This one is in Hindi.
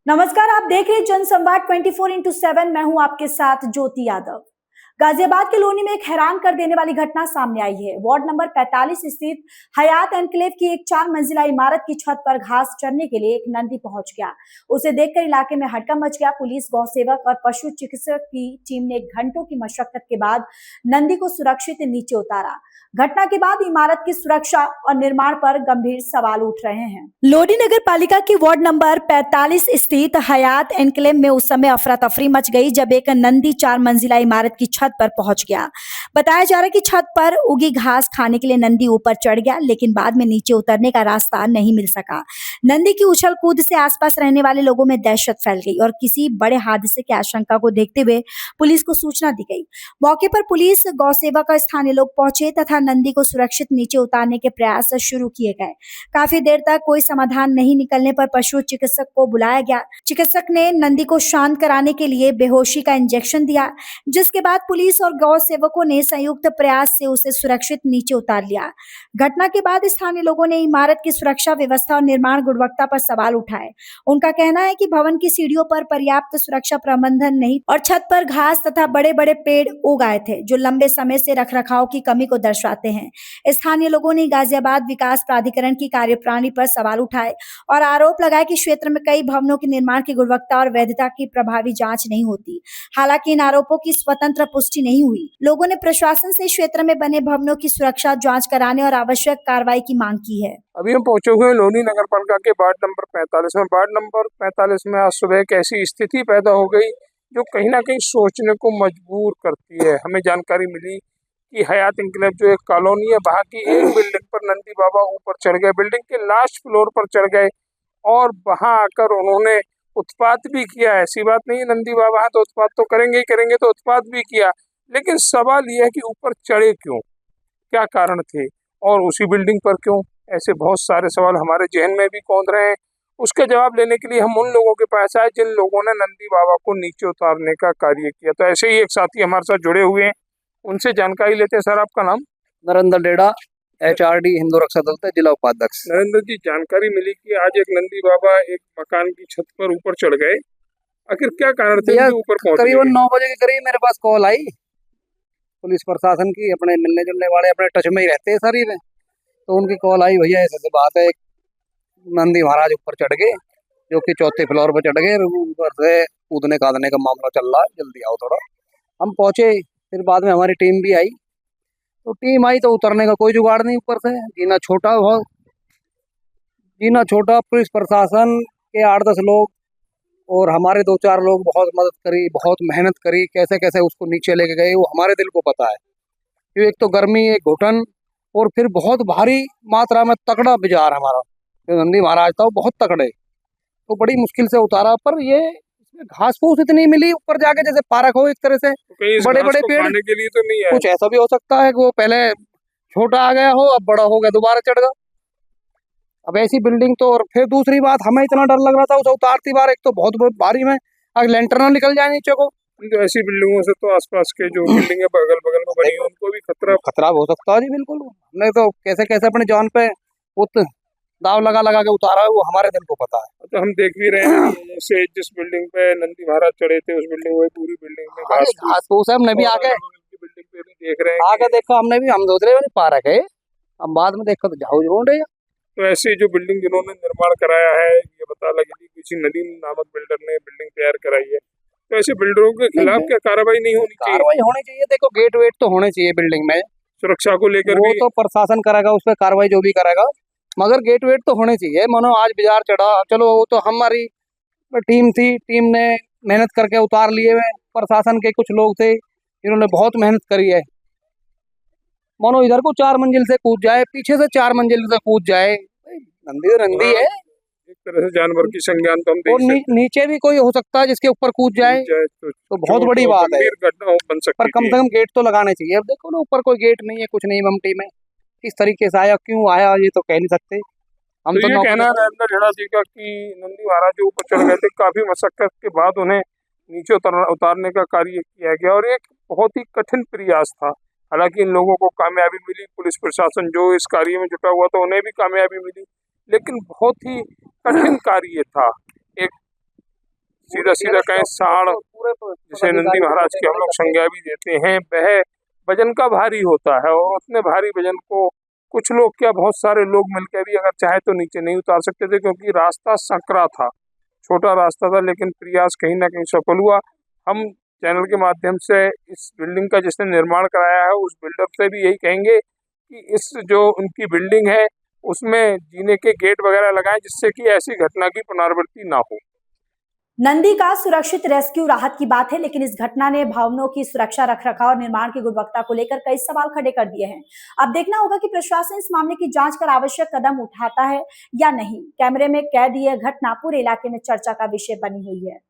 नमस्कार, आप देख रहे हैं जनसंवाद 24/7। मैं हूं आपके साथ ज्योति यादव। गाजियाबाद के लोनी में एक हैरान कर देने वाली घटना सामने आई है। वार्ड नंबर 45 स्थित हयात एनक्लेव की एक 4 मंजिला इमारत की छत पर घास चरने के लिए एक नंदी पहुंच गया। उसे देखकर इलाके में हड़कंप मच गया। पुलिस, गौ सेवक और पशु चिकित्सक की टीम ने घंटों की मशक्कत के बाद नंदी को सुरक्षित नीचे उतारा। घटना के बाद इमारत की सुरक्षा और निर्माण पर गंभीर सवाल उठ रहे हैं। लोनी नगर पालिका की वार्ड नंबर 45 स्थित हयात एनक्लेव में उस समय अफरा तफरी मच गई जब एक नंदी 4 मंजिला इमारत की छत पर पहुंच गया। बताया जा रहा है कि छत पर उगी घास खाने के लिए नंदी ऊपर चढ़ गया, लेकिन बाद में नीचे उतरने का रास्ता नहीं मिल सका। नंदी की उछल कूद से आसपास रहने वाले लोगों में दहशत फैल गई और किसी बड़े हादसे की आशंका को देखते हुए पुलिस को सूचना दी गई। मौके पर पुलिस, गौ सेवक और स्थानीय लोग पहुंचे तथा नंदी को सुरक्षित नीचे उतारने के प्रयास शुरू किए गए। काफी देर तक कोई समाधान नहीं निकलने पर पशु चिकित्सक को बुलाया गया। चिकित्सक ने नंदी को शांत कराने के लिए बेहोशी का इंजेक्शन दिया, जिसके बाद पुलिस और गौ सेवकों ने संयुक्त प्रयास से उसे सुरक्षित नीचे उतार लिया। घटना के बाद स्थानीय लोगों ने इमारत की सुरक्षा व्यवस्था और निर्माण गुणवत्ता पर सवाल उठाए। उनका कहना है कि भवन की सीढ़ियों पर पर्याप्त सुरक्षा प्रबंधन नहीं और छत पर घास तथा बड़े बड़े पेड़ उग आए थे, जो लंबे समय से रखरखाव की कमी को दर्शाते हैं। स्थानीय लोगों ने गाजियाबाद विकास प्राधिकरण की कार्यप्रणाली पर सवाल उठाए और आरोप लगाए कि क्षेत्र में कई भवनों के निर्माण की गुणवत्ता और वैधता की प्रभावी जांच नहीं होती। हालांकि इन आरोपों की स्वतंत्र पुष्टि नहीं हुई। लोगों ने प्रशासन से क्षेत्र में बने भवनों की सुरक्षा जांच कराने और आवश्यक कार्रवाई की मांग की है। अभी हम पहुंचे हुए लोनी नगर पालिका के वार्ड नंबर 45 में। वार्ड नंबर 45 में आज सुबह एक ऐसी स्थिति पैदा हो गई जो कहीं ना कहीं सोचने को मजबूर करती है। हमें जानकारी मिली कि हयात एनक्लेव जो एक कॉलोनी है, वहाँ की एक बिल्डिंग पर नंदी बाबा ऊपर चढ़ गए, बिल्डिंग के लास्ट फ्लोर पर चढ़ गए और वहाँ आकर उन्होंने उत्पात भी किया। ऐसी बात नहीं है, नंदी बाबा हैं तो उत्पात तो करेंगे ही करेंगे, तो उत्पात भी किया। लेकिन सवाल यह है कि ऊपर चढ़े क्यों, क्या कारण थे और उसी बिल्डिंग पर क्यों? ऐसे बहुत सारे सवाल हमारे जहन में भी कौंध रहे हैं। उसके जवाब लेने के लिए हम उन लोगों के पास आए जिन लोगों ने नंदी बाबा को नीचे उतारने का कार्य किया। तो ऐसे ही एक साथी हमारे साथ जुड़े हुए हैं, उनसे जानकारी लेते हैं। सर, आपका नाम? नरेंद्र डेड़ा, HRD हिंदू रक्षा दल से जिला उपाध्यक्ष। नरेंद्र जी, जानकारी मिली कि आज एक नंदी बाबा एक मकान की छत पर ऊपर चढ़ गए। आखिर क्या कारण थे ऊपर पहुंचने के? करीबन 9 बजे के करीब मेरे पास कॉल आई पुलिस प्रशासन की। अपने मिलने जुलने वाले अपने टच में ही रहते हैं शरीर में, तो उनकी कॉल आई, भैया ऐसे बात है, नंदी महाराज ऊपर चढ़ गए, जो कि 4थे फ्लोर पर चढ़ गए, ऊपर से कूदने कादने का मामला चल रहा है, जल्दी आओ थोड़ा। हम पहुंचे, फिर बाद में हमारी टीम भी आई, तो टीम आई तो उतरने का कोई जुगाड़ नहीं। ऊपर से जीना छोटा, बहुत जीना छोटा। पुलिस प्रशासन के 8-10 लोग और हमारे 2-4 लोग बहुत मदद करी, बहुत मेहनत करी, कैसे कैसे उसको नीचे लेके गए वो हमारे दिल को पता है। क्योंकि एक तो गर्मी, एक घुटन, और फिर बहुत भारी मात्रा में तगड़ा बाजार हमारा जो नंदी महाराज था वो बहुत तगड़े, तो बड़ी मुश्किल से उतारा। पर ये घास फूस इतनी मिली ऊपर जाके, जैसे पार्क हो एक तरह से, बड़े बड़े पेड़ के लिए तो नहीं है। कुछ ऐसा भी हो सकता है कि वो पहले छोटा आ गया हो, अब बड़ा हो गया, दोबारा चढ़ गया। अब ऐसी बिल्डिंग तो, और फिर दूसरी बात, हमें इतना डर लग रहा था उसे उतारती बार, एक तो बहुत भारी में अगर लेंटर ना निकल जाए नीचे को। तो ऐसी बिल्डिंगों से तो आसपास के जो बिल्डिंग है बगल बगल में बनी है उनको भी खतरा हो सकता है जी। बिल्कुल, हमने तो कैसे कैसे अपने जान पे उत दाव लगा लगा के उतारा है, वो हमारे दिल को पता है। तो हम देख भी रहे हैं से जिस बिल्डिंग पे नंदी महाराज चढ़े थे उस बिल्डिंग में, पूरी बिल्डिंग में घास फूस है। हमने भी आके बिल्डिंग पे भी देख रहे हैं, आके देखा हमने भी, हम सोच रहे हैं पार्क है, हम बाद में देखा तो जाओ रोड है। तो ऐसी जो बिल्डिंग जिन्होंने निर्माण कराया है, ये पता लगी थी किसी नदीम नामक बिल्डर ने बिल्डिंग तैयार कराई है, तो ऐसे बिल्डरों के खिलाफ क्या कार्रवाई नहीं होनी चाहिए? कार्रवाई होनी चाहिए। देखो, गेट वेट तो होने चाहिए बिल्डिंग में, सुरक्षा को लेकर वो तो प्रशासन करेगा, उस पर कार्रवाई जो भी करेगा, मगर गेट वेट तो होने चाहिए। मानो आज बाजार चढ़ा, चलो वो तो हमारी टीम थी, टीम ने मेहनत करके उतार लिए हुए। प्रशासन के कुछ लोग थे जिन्होंने बहुत मेहनत करी है। मानो इधर को 4 मंजिल से कूद जाए, पीछे से 4 मंजिल से कूद जाए, नंदी नंदी है एक तरह से जानवर की संज्ञान तो हम देख सकते हैं। नीचे भी कोई हो सकता है जिसके ऊपर कूद जाए, तो बहुत बड़ी बात है, घटना बन सकती है। पर कम से कम गेट तो लगाने चाहिए। अब देखो ना, ऊपर कोई गेट नहीं है, कुछ नहीं, ममटी में किस तरीके से आया, क्यों आया, ये तो कह नहीं सकते। हम तो तो ये नौकरी कहना है नरेंद्र झड़ा जी का कि नंदी महाराज जो ऊपर चढ़ गए थे, काफी मशक्कत के बाद उन्हें नीचे उतारने का कार्य किया गया और एक बहुत ही कठिन प्रयास था। हालांकि इन लोगों को कामयाबी मिली, पुलिस प्रशासन जो इस कार्य में जुटा हुआ था उन्हें भी कामयाबी मिली, लेकिन बहुत ही कठिन कार्य था। एक सीधा सीधा कहें साड़ जिसे नंदी महाराज की हम लोग संज्ञा भी देते हैं, वह वजन का भारी होता है और उतने भारी वजन को कुछ लोग क्या बहुत सारे लोग मिलकर भी अगर चाहे तो नीचे नहीं उतार सकते थे, क्योंकि रास्ता संकरा था, छोटा रास्ता था, लेकिन प्रयास कहीं ना कहीं सफल हुआ। हम चैनल के माध्यम से इस बिल्डिंग का जिसने निर्माण कराया है उस बिल्डर से भी यही कहेंगे कि इस जो उनकी बिल्डिंग है उसमें जीने के गेट वगैरह लगाएं, जिससे कि ऐसी घटना की पुनरावृत्ति ना हो। नंदी का सुरक्षित रेस्क्यू राहत की बात है, लेकिन इस घटना ने भवनों की सुरक्षा, रखरखाव और निर्माण की गुणवत्ता को लेकर कई सवाल खड़े कर दिए हैं। अब देखना होगा कि प्रशासन इस मामले की जांच कर आवश्यक कदम उठाता है या नहीं। कैमरे में कैद यह घटना पूरे इलाके में चर्चा का विषय बनी हुई है।